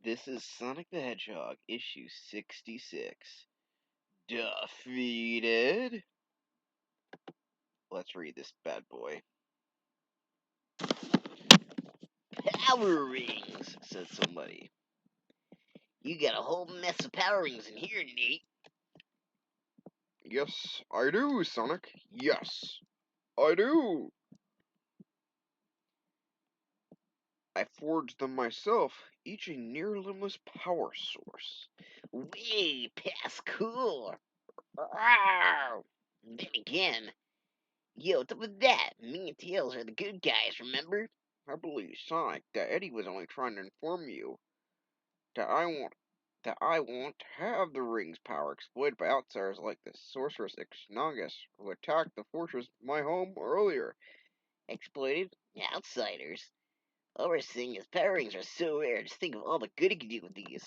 This is Sonic the Hedgehog, issue 66. Defeated? Let's read this bad boy. Power rings, said somebody. You got a whole mess of power rings in here, Nate. Yes, I do, Sonic. Yes, I do. I forged them myself, each a near-limitless power source. Way past cool. Rawr. Then again, yo, what's up with that? Me and Tails are the good guys, remember? I believe, Sonic, that Eddie was only trying to inform you that I want to have the ring's power exploited by outsiders like the sorceress Ixis who attacked the fortress, my home, earlier. Exploited? Outsiders? All we're saying is power rings are so rare. Just think of all the good you could do with these.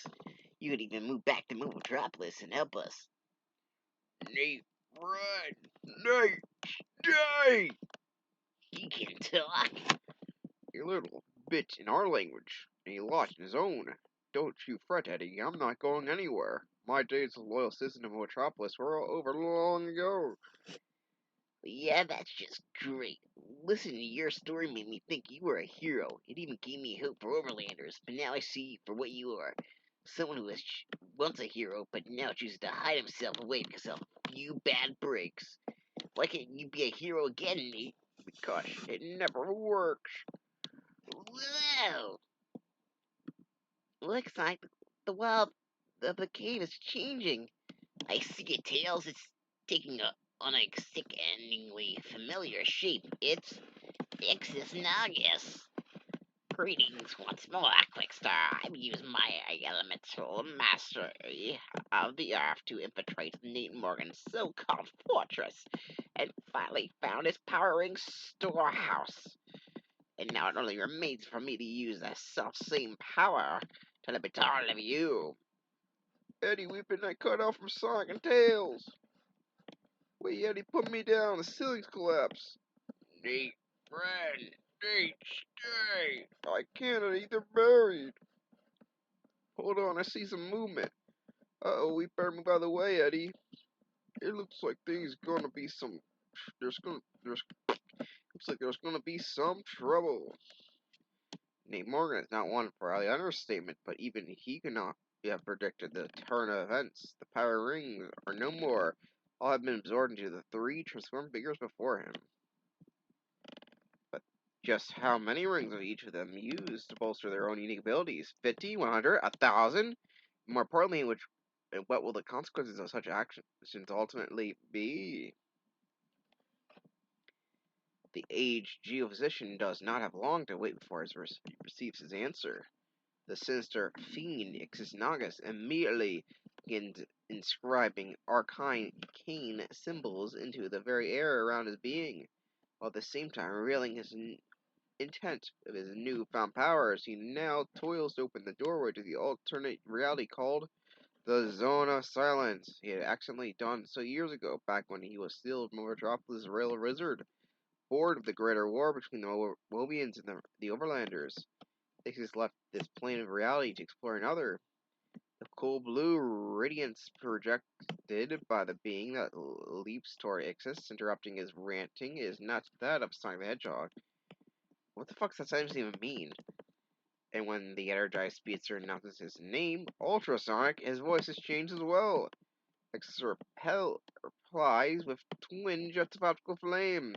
You could even move back to Metropolis and help us. Nate, run! Nate, stay! He can talk. A little bit in our language, and he lost his own. Don't you fret, Eddie, I'm not going anywhere. My days as a loyal citizen of Metropolis were all over long ago. Yeah, that's just great. Listening to your story made me think you were a hero. It even gave me hope for Overlanders, but now I see you for what you are. Someone who was once a hero, but now chooses to hide himself away because of a few bad breaks. Why can't you be a hero again, Nate? Because it never works. Whoa! Looks like the world of the cave is changing. I see it, Tails. It's taking a unexpectedly familiar shape. It's Ixis naugus. Greetings once more, Quickstar. I've used my elemental mastery of the earth to infiltrate Nate Morgan's so-called fortress and finally found his power ring storehouse. And now it only remains for me to use that self-same power to liberate all of you. Eddie, we've been cut off from Sonic and Tails. Wait, Eddie, put me down. The ceiling's collapsed. Nate, run! Nate, stay! I can't, Eddie. They're buried. Hold on, I see some movement. Uh-oh, we better move out of the way, Eddie. It looks like there's gonna be some trouble. Nate Morgan is not one for the understatement, but even he could not have predicted the turn of events. The power rings are no more. All have been absorbed into the three transformed figures before him. But just how many rings of each of them used to bolster their own unique abilities? 50, 100, 1,000? More importantly, what will the consequences of such actions ultimately be? The aged geophysician does not have long to wait before he receives his answer. The sinister fiend Ixis naugus immediately begins inscribing arcane symbols into the very air around his being, while at the same time revealing his intent of his newfound powers. He now toils to open the doorway to the alternate reality called the Zone of Silence. He had accidentally done so years ago, back when he was still Metropolis' Rail Wizard, bored of the greater war between the Wobians and the Overlanders. Ixis left this plane of reality to explore another. The cool blue radiance projected by the being that leaps toward Ixis, interrupting his ranting, is not that of Sonic the Hedgehog. What the fuck does that sentence even mean? And when the energized speedster announces his name, Ultrasonic, his voice is changed as well. Ixis replies with twin jets of optical flame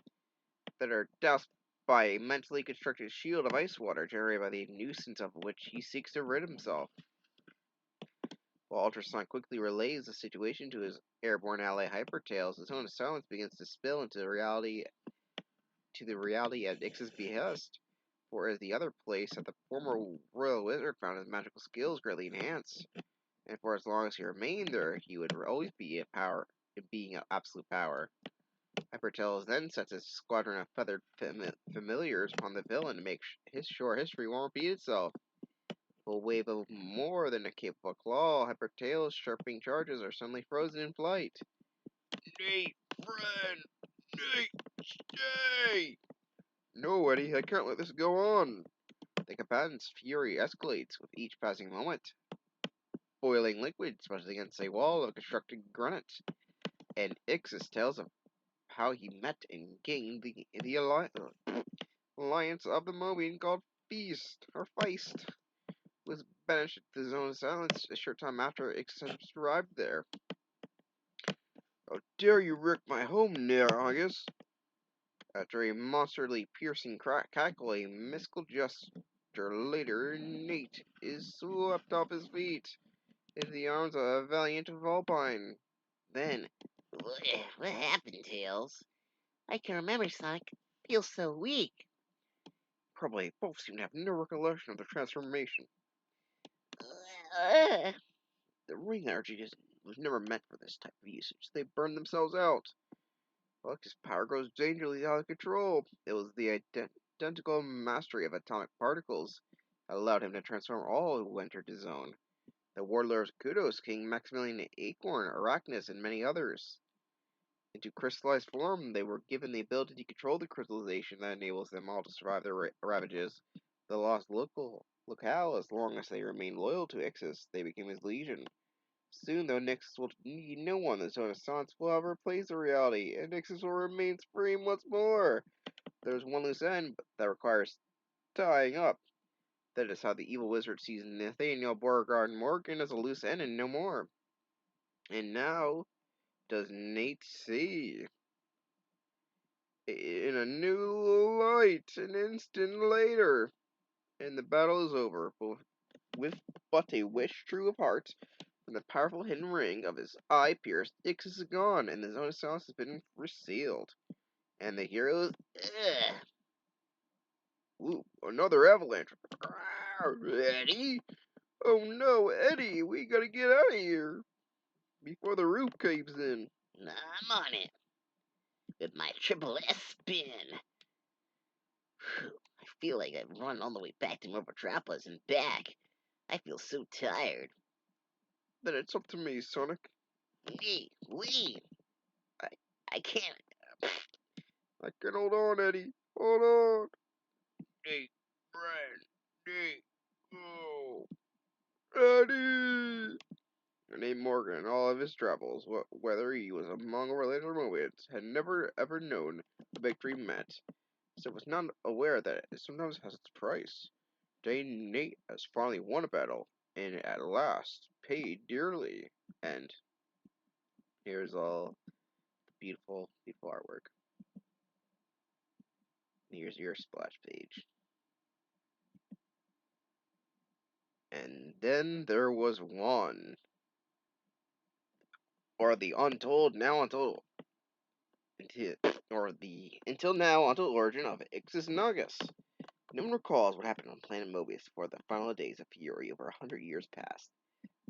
that are doused by a mentally constructed shield of ice water generated by the nuisance of which he seeks to rid himself. While Ultrason quickly relays the situation to his airborne ally Hypertails, the Zone of Silence begins to spill into the reality at Ix's behest. For as the other place that the former royal wizard found his magical skills greatly enhanced, and for as long as he remained there, he would always be a being of absolute power. Hypertails then sets his squadron of feathered familiars upon the villain to make his short history won't repeat itself. A wave of more than a capable claw, Hypertail's sharpening charges are suddenly frozen in flight. Nate, run! Nate, stay! No, Eddie, I can't let this go on. The combatant's fury escalates with each passing moment. Boiling liquid splashes against a wall of constructed granite, and Ixis tells of how he met and gained the alliance of the Mobian called Feast, or Feist, was banished to the zone of silence a short time after Ixis had arrived there. How dare you wreck my home, naugus! After a monsterly piercing cackle, a mystical gesture later, Nate is swept off his feet into the arms of a valiant Vulpine. Then, What happened, Tails? I can remember Sonic feels so weak. probably both seem to have no recollection of the transformation. Uh, The ring energy was never meant for this type of usage. They burn themselves out. Look, his power grows dangerously out of control. It was the identical mastery of atomic particles that allowed him to transform all who entered his zone. The warlords Kudos, King Maximilian Acorn, Arachnus, and many others. Into crystallized form, they were given the ability to control the crystallization that enables them all to survive their ravages. The lost locale, as long as they remained loyal to Ixis, they became his legion. Soon, though, Nixus will need no one. The Zone of Silence will have replaced the reality, and Nixus will remain supreme once more. There's one loose end that requires tying up. That is how the evil wizard sees Nathaniel Beauregard Morgan as a loose end and no more. And now, does Nate see? In a new light, an instant later, and the battle is over. With but a wish true of heart, and the powerful hidden ring of his eye pierced, Ixis is gone, and the Zone of Silence has been resealed. And the heroes. ugh. Ooh, another avalanche. Eddie? Oh no, Eddie, we gotta get out of here before the roof caves in. I'm on it with my triple S spin. Whew, I feel like I've run all the way back to Metropolis and back. I feel so tired. Then it's up to me, Sonic. Wait. I, I can't. I can hold on, Eddie. Hold on. Nate, Brian, Nate, oh, Eddie. Nate Morgan, in all of his travels, whether he was among or related Mobians, had never ever known the victory meant, so was not aware that it sometimes has its price. Today, Nate has finally won a battle, and at last paid dearly. And here's all the beautiful, beautiful artwork. Here's your splash page. And then there was one, or the untold, now untold, or the until now untold origin of Ixis Naugus. No one recalls what happened on planet Mobius before the final days of fury over 100 years past.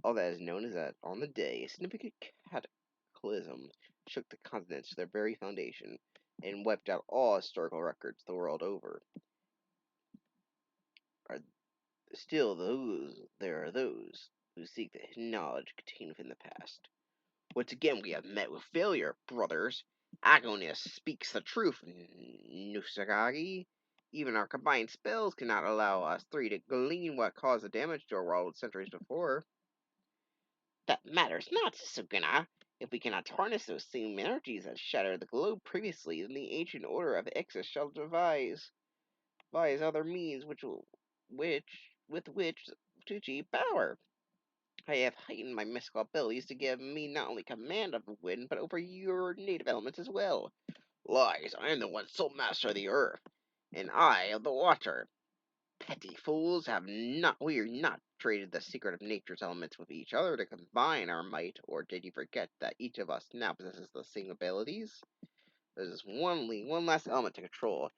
All that is known is that on the day, a significant cataclysm shook the continents to their very foundation and wiped out all historical records the world over. Are still there are those who seek the hidden knowledge contained within the past. Once again, we have met with failure, brothers. Agonis speaks the truth, Nusagagi. Even our combined spells cannot allow us three to glean what caused the damage to our world centuries before. That matters not, Suguna. If we cannot harness those same energies that shattered the globe previously, then the ancient order of Ixis shall devise other means with which to achieve power. I have heightened my mystical abilities to give me not only command of the wind, but over your native elements as well. Lies, I am the one sole master of the earth, and I of the water. Petty fools, have not we are not traded the secret of nature's elements with each other to combine our might, or did you forget that each of us now possesses the same abilities? There's one last element to control,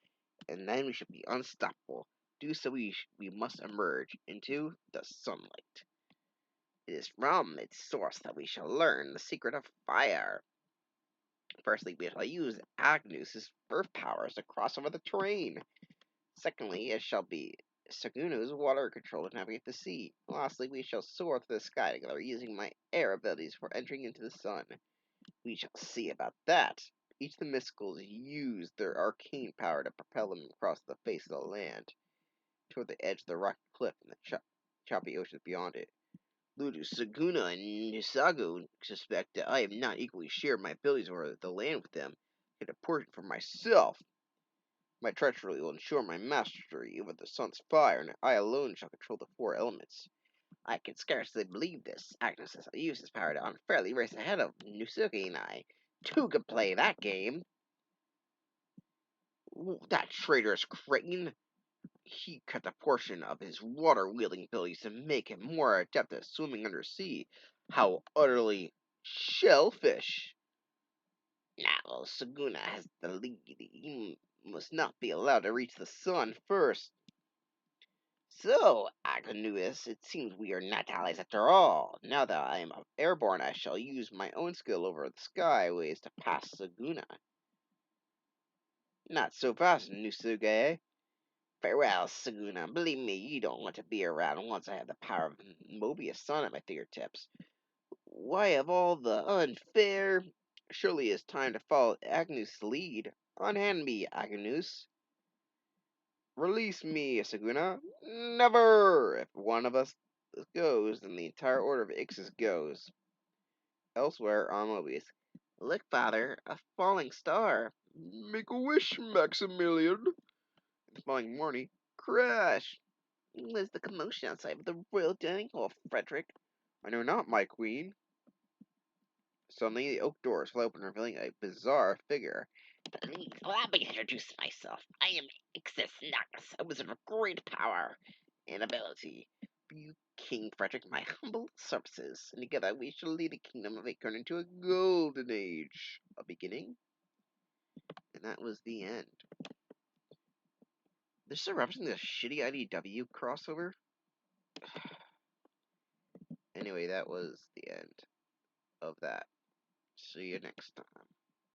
and then we should be unstoppable. Do so we must emerge into the sunlight. It is from its source that we shall learn the secret of fire. Firstly, we shall use Agnus's earth powers to cross over the terrain. Secondly, it shall be Sagunu's water control to navigate the sea. Lastly, we shall soar through the sky together using my air abilities for entering into the sun. We shall see about that. Each of the mysticals use their arcane power to propel them across the face of the land. toward the edge of the rocky cliff and the choppy oceans beyond it. Ludu, Saguna, and Nisago suspect that I have not equally shared my abilities over the land with them. I get a portion for myself. My treachery will ensure my mastery over the sun's fire, and I alone shall control the four elements. I can scarcely believe this. Agnes has used his power to unfairly race ahead of Nusuke and I. Two could play that game. That traitorous Crane! He cut a portion of his water-wielding abilities to make him more adept at swimming undersea. How utterly shellfish! Now Saguna has the lead. He must not be allowed to reach the sun first. So, Agnuis, it seems we are not allies after all. Now that I am airborne, I shall use my own skill over the skyways to pass Saguna. Not so fast, Nusuge. Farewell, Saguna. Believe me, you don't want to be around once I have the power of Mobius Sun at my fingertips. Why, of all the unfair... Surely it's time to follow Agnus' lead. Unhand me, Agnus. Release me, Saguna. Never! If one of us goes, then the entire order of Ixis goes. Elsewhere on Mobius. Look, father, a falling star. Make a wish, Maximilian. The following morning, crash! Was the commotion outside of the royal dining hall, Frederick? I know not, my queen. Suddenly, the oak doors flew open, revealing a bizarre figure. Please allow me to introduce myself. I am Ixis naugus, a wizard of great power and ability. You, King Frederick, my humble services, and together we shall lead the kingdom of Acorn into a golden age. A beginning? And that was the end. This is referencing the shitty IDW crossover. Anyway, that was the end of that. See you next time.